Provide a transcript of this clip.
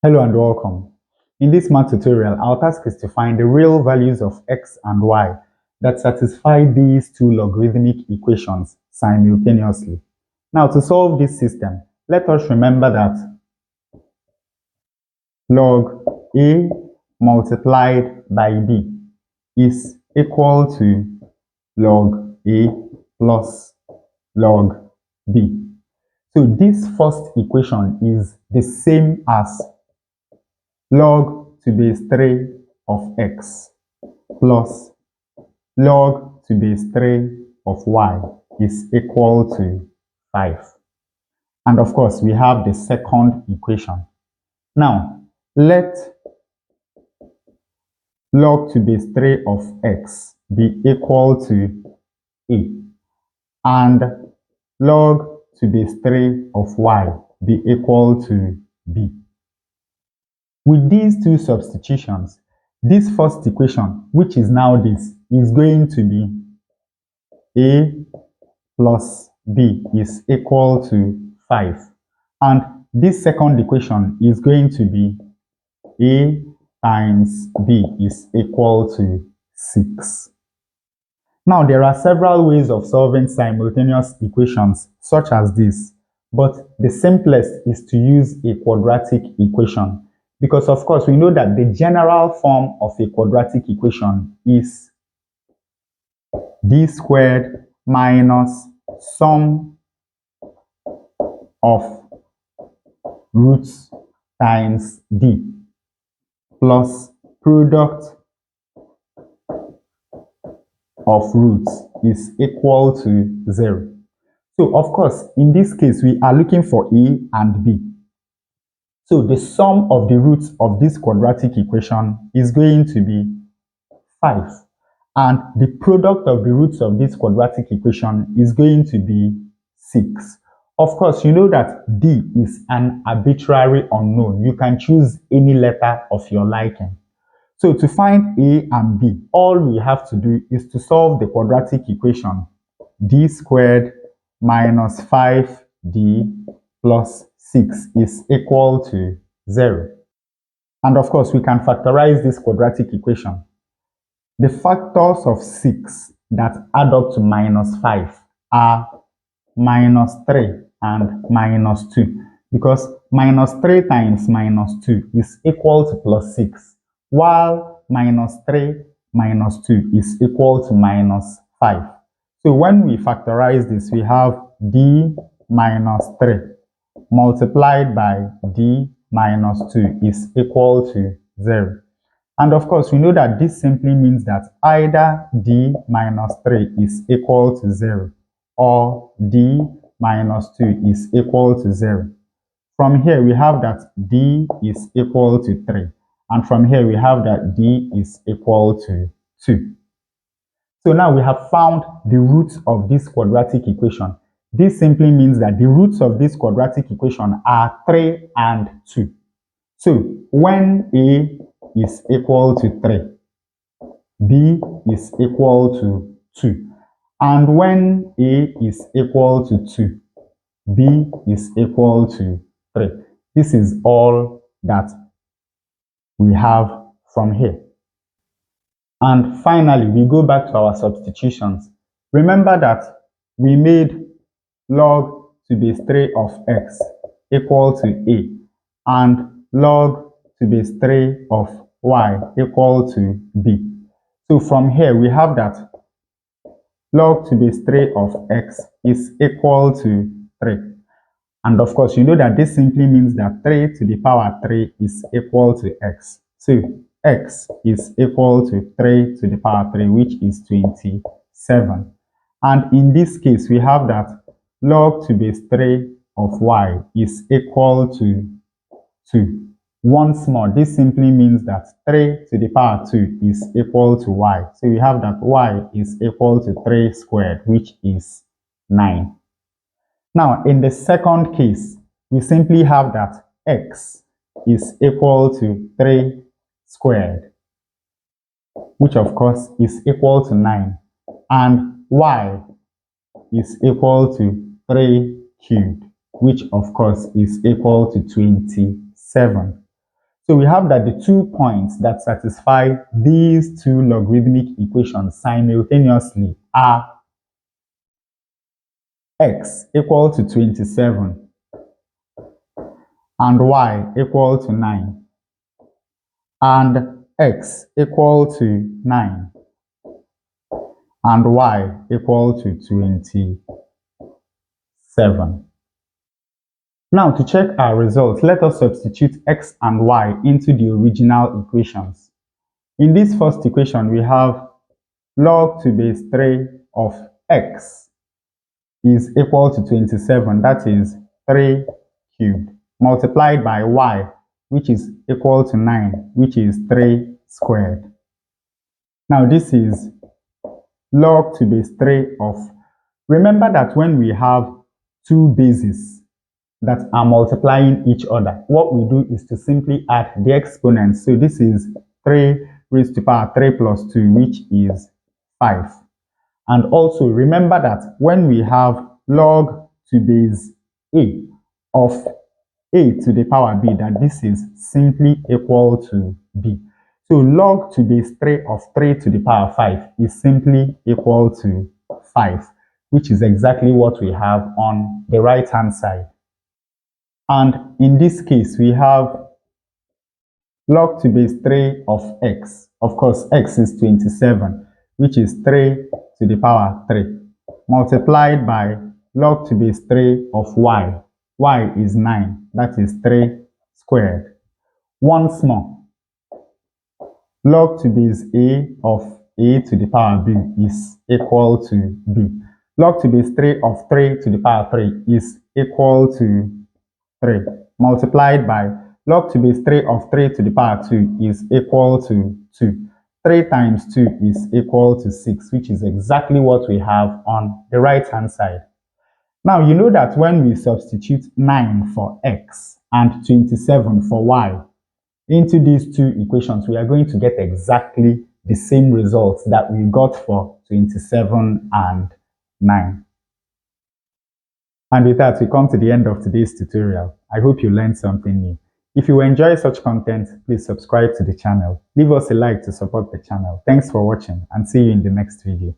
Hello and welcome. In this math tutorial, our task is to find the real values of x and y that satisfy these two logarithmic equations simultaneously. Now, to solve this system, let us remember that log a multiplied by b is equal to log a plus log b. So this first equation is the same as log to base 3 of x plus log to base 3 of y is equal to 5. And of course, we have the second equation. Now, let log to base 3 of x be equal to a and log to base 3 of y be equal to b. With these two substitutions, this first equation, which is now this, is going to be a plus b is equal to 5. And this second equation is going to be a times b is equal to 6. Now, there are several ways of solving simultaneous equations such as this, but the simplest is to use a quadratic equation. Because of course, we know that the general form of a quadratic equation is d squared minus sum of roots times d plus product of roots is equal to 0. So of course, in this case, we are looking for a and b. So the sum of the roots of this quadratic equation is going to be 5. And the product of the roots of this quadratic equation is going to be 6. Of course, you know that d is an arbitrary unknown. You can choose any letter of your liking. So to find a and b, all we have to do is to solve the quadratic equation d squared minus 5d plus 6 is equal to 0. And of course, we can factorize this quadratic equation. The factors of 6 that add up to minus 5 are minus 3 and minus 2, because minus 3 times minus 2 is equal to plus 6, while minus 3 minus 2 is equal to minus 5. So when we factorize this, we have d minus 3 multiplied by d minus 2 is equal to 0. And of course, we know that this simply means that either d minus 3 is equal to 0 or d minus 2 is equal to 0. From here, we have that d is equal to 3. And from here, we have that d is equal to 2. So now we have found the roots of this quadratic equation. This simply means that the roots of this quadratic equation are 3 and 2. So when a is equal to 3, b is equal to 2. And when a is equal to 2, b is equal to 3. This is all that we have from here. And finally, we go back to our substitutions. Remember that we made log to base 3 of x equal to a and log to base 3 of y equal to b. So from here, we have that log to base 3 of x is equal to 3. And of course, you know that this simply means that 3 to the power 3 is equal to x. So x is equal to 3 to the power 3, which is 27. And in this case, we have that log to base 3 of y is equal to 2. Once more, this simply means that 3 to the power 2 is equal to y. So we have that y is equal to 3 squared, which is 9. Now, in the second case, we simply have that x is equal to 3 squared, which of course is equal to 9, and y is equal to 3 cubed, which of course is equal to 27. So we have that the 2 points that satisfy these two logarithmic equations simultaneously are x equal to 27 and y equal to 9 and x equal to 9 and y equal to 27. Now to check our results, let us substitute x and y into the original equations. In this first equation, we have log₃ of x is equal to 27, that is 3 cubed, multiplied by y, which is equal to 9, which is 3 squared. Now this is log₃ of, remember that when we have two bases that are multiplying each other, what we do is to simply add the exponents. So this is 3 raised to the power 3 plus 2, which is 5. And also remember that when we have log to base a of a to the power b, that this is simply equal to b. So log to base 3 of 3 to the power 5 is simply equal to 5, which is exactly what we have on the right hand side. And in this case, we have log₃ of x. Of course, x is 27, which is 3 to the power 3, multiplied by log₃ of y. Y is 9, that is 3 squared. Once more, log to base a of a to the power b is equal to b. Log to base 3 of 3 to the power 3 is equal to 3, multiplied by log to base 3 of 3 to the power 2 is equal to 2. 3 times 2 is equal to 6, which is exactly what we have on the right hand side. Now you know that when we substitute 9 for x and 27 for y into these two equations, we are going to get exactly the same results that we got for 27 and 9. And with that, we come to the end of today's tutorial. I hope you learned something new. If you enjoy such content, please subscribe to the channel. Leave us a like to support the channel. Thanks for watching and see you in the next video.